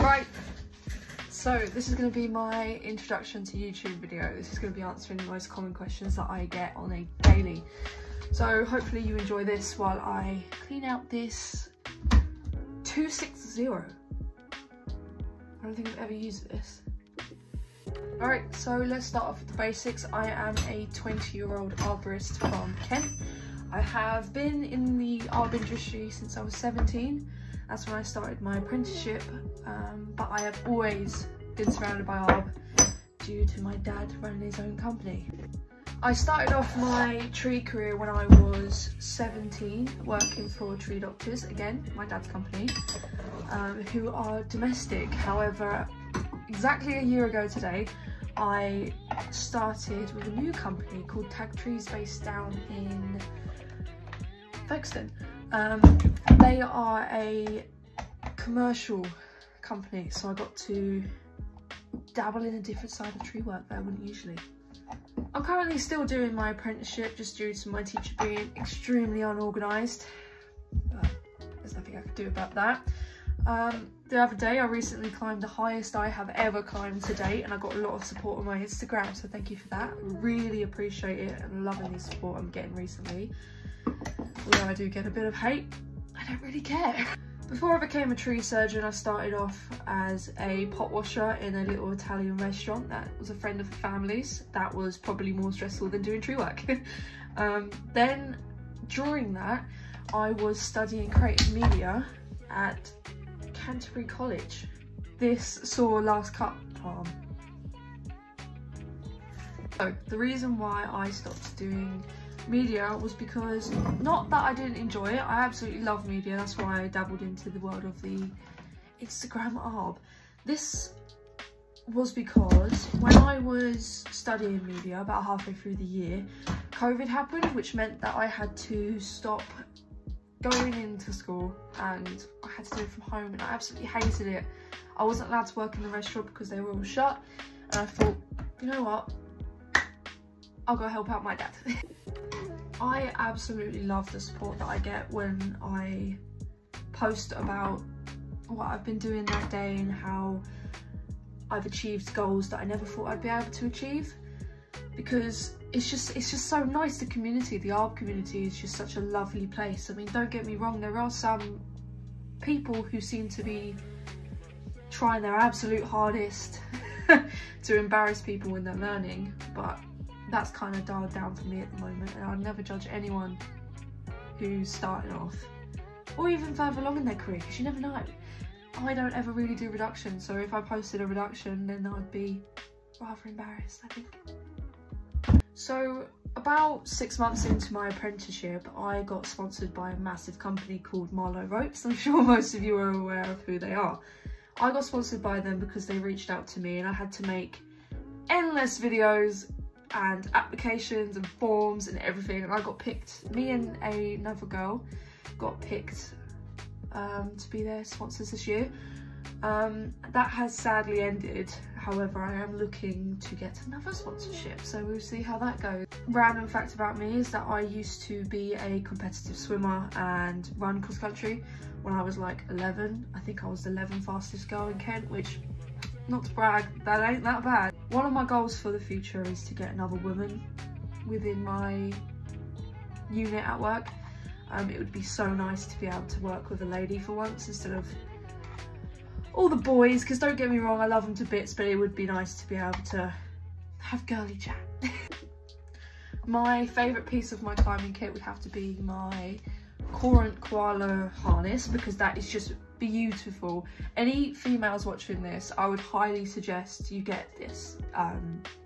Alright, so this is going to be my introduction to YouTube video. This is going to be answering the most common questions that I get on a daily. So hopefully you enjoy this while I clean out this 260. I don't think I've ever used this. Alright, so let's start off with the basics. I am a 20-year-old arborist from Kent. I have been in the arb industry since I was 17. That's when I started my apprenticeship, but I have always been surrounded by arb due to my dad running his own company. I started off my tree career when I was 17, working for Tree Doctors, again, my dad's company, who are domestic. However, exactly a year ago today, I started with a new company called Tag Trees based down in Folkestone. They are a commercial company, so I got to dabble in a different side of tree work that I wouldn't usually. I'm currently still doing my apprenticeship just due to my teacher being extremely unorganised, but there's nothing I can do about that. The other day I recently climbed the highest I have ever climbed to date, and I got a lot of support on my Instagram, so thank you for that. Really appreciate it and loving the support I'm getting recently. Although I do get a bit of hate, I don't really care. Before I became a tree surgeon, I started off as a pot washer in a little Italian restaurant that was a friend of the family's. That was probably more stressful than doing tree work. Then during that, I was studying creative media at Canterbury College. This saw last cut palm. So the reason why I stopped doing media was because, not that I didn't enjoy it, I absolutely love media. That's why I dabbled into the world of the Instagram arb. This was because when I was studying media, about halfway through the year, COVID happened, which meant that I had to stop going into school and I had to do it from home, and I absolutely hated it. I wasn't allowed to work in the restaurant because they were all shut, and I thought, you know what, I'll go help out my dad. I absolutely love the support that I get when I post about what I've been doing that day and how I've achieved goals that I never thought I'd be able to achieve, because it's just so nice. The community, the arb community, is just such a lovely place. I mean, don't get me wrong, there are some people who seem to be trying their absolute hardest to embarrass people when they're learning, but that's kind of dialed down for me at the moment, and I'd never judge anyone who's starting off or even further along in their career, because you never know. I don't ever really do reduction, so if I posted a reduction then I'd be rather embarrassed, I think. So about 6 months into my apprenticeship, I got sponsored by a massive company called Marlowe Ropes. I'm sure most of you are aware of who they are. I got sponsored by them because they reached out to me, and I had to make endless videos and applications and forms and everything, and I got picked. Me and another girl got picked to be their sponsors this year. That has sadly ended. However, I am looking to get another sponsorship, so we'll see how that goes. Random fact about me is that I used to be a competitive swimmer and run cross country when I was like 11. I think I was the 11th fastest girl in Kent, which, not to brag, that ain't that bad. One of my goals for the future is to get another woman within my unit at work. It would be so nice to be able to work with a lady for once instead of all the boys, because don't get me wrong, I love them to bits, but it would be nice to be able to have girly chat. My favourite piece of my climbing kit would have to be my Courant Koala harness, because that is just beautiful. Any females watching this, I would highly suggest you get this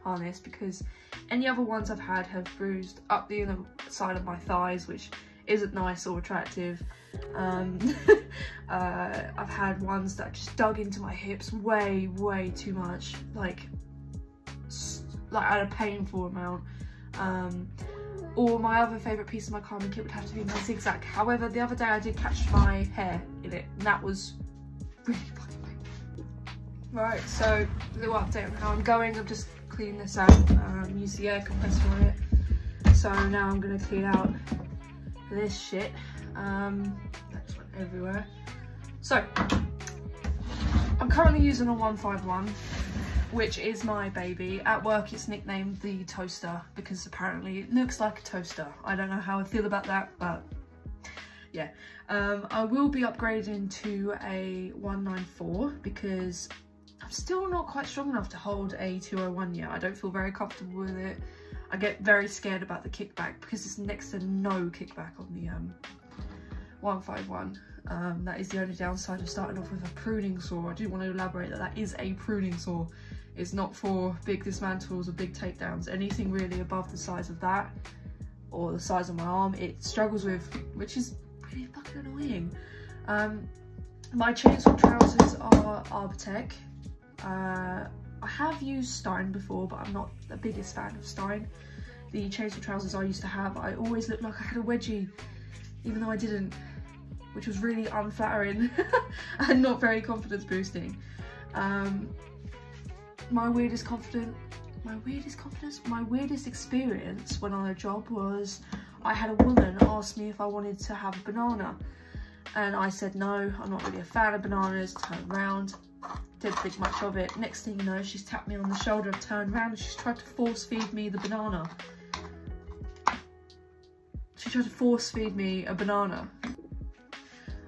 harness, because any other ones I've had have bruised up the inner side of my thighs, which isn't nice or attractive. I've had ones that just dug into my hips way too much, like at a painful amount. Or my other favourite piece of my climbing kit would have to be my zigzag. However, the other day I did catch my hair in it, and that was really fucking painful. Right, so a little update on how I'm going. I've just cleaned this out, used the air compressor on it. So now I'm going to clean out this shit. That just went everywhere. So I'm currently using a 151, which is my baby. At work it's nicknamed the toaster because apparently it looks like a toaster. I don't know how I feel about that, but yeah. I will be upgrading to a 194 because I'm still not quite strong enough to hold a 201 yet. I don't feel very comfortable with it. I get very scared about the kickback because it's next to no kickback on the 151. That is the only downside of starting off with a pruning saw. I do want to elaborate that that is a pruning saw. It's not for big dismantles or big takedowns. Anything really above the size of that or the size of my arm, it struggles with, which is pretty fucking annoying. My chainsaw trousers are Arbortech. I have used Stein before, but I'm not the biggest fan of Stein. The chainsaw trousers I used to have, I always looked like I had a wedgie, even though I didn't, which was really unflattering and not very confidence boosting. My weirdest experience when on a job was I had a woman ask me if I wanted to have a banana, and I said no, I'm not really a fan of bananas. Turned around, didn't think much of it. Next thing you know, she's tapped me on the shoulder, turned around, and she's tried to force feed me the banana. She tried to force feed me a banana.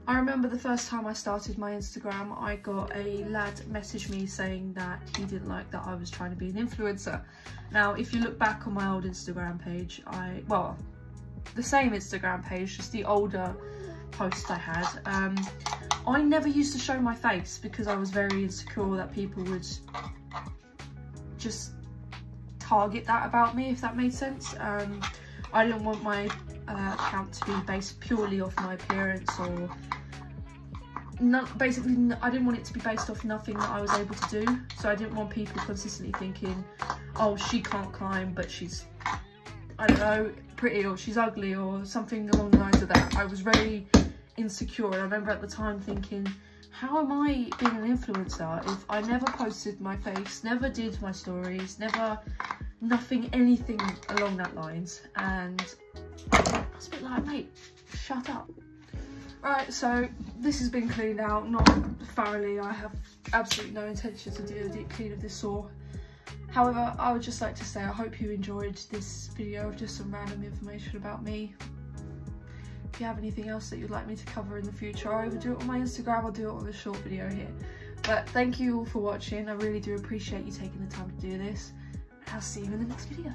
I remember the first time I started my Instagram, I got a lad message me saying that he didn't like that I was trying to be an influencer. Now, if you look back on my old Instagram page, well, the same Instagram page, just the older posts I had, I never used to show my face because I was very insecure that people would just target that about me, if that made sense. I didn't want my account to be based purely off my appearance, or basically I didn't want it to be based off nothing that I was able to do. So I didn't want people consistently thinking, oh, she can't climb but she's, I don't know, pretty, or she's ugly, or something along the lines of that. I was very insecure, and I remember at the time thinking, how am I being an influencer if I never posted my face, never did my stories, nothing, anything along that lines? And I was a bit like, mate, shut up. Right, so this has been cleaned out, not thoroughly. I have absolutely no intention to do a deep clean of this saw. However, I would just like to say I hope you enjoyed this video of just some random information about me. If you have anything else that you'd like me to cover in the future, I'll either do it on my Instagram or do it on this short video here. But thank you all for watching. I really do appreciate you taking the time to do this. And I'll see you in the next video.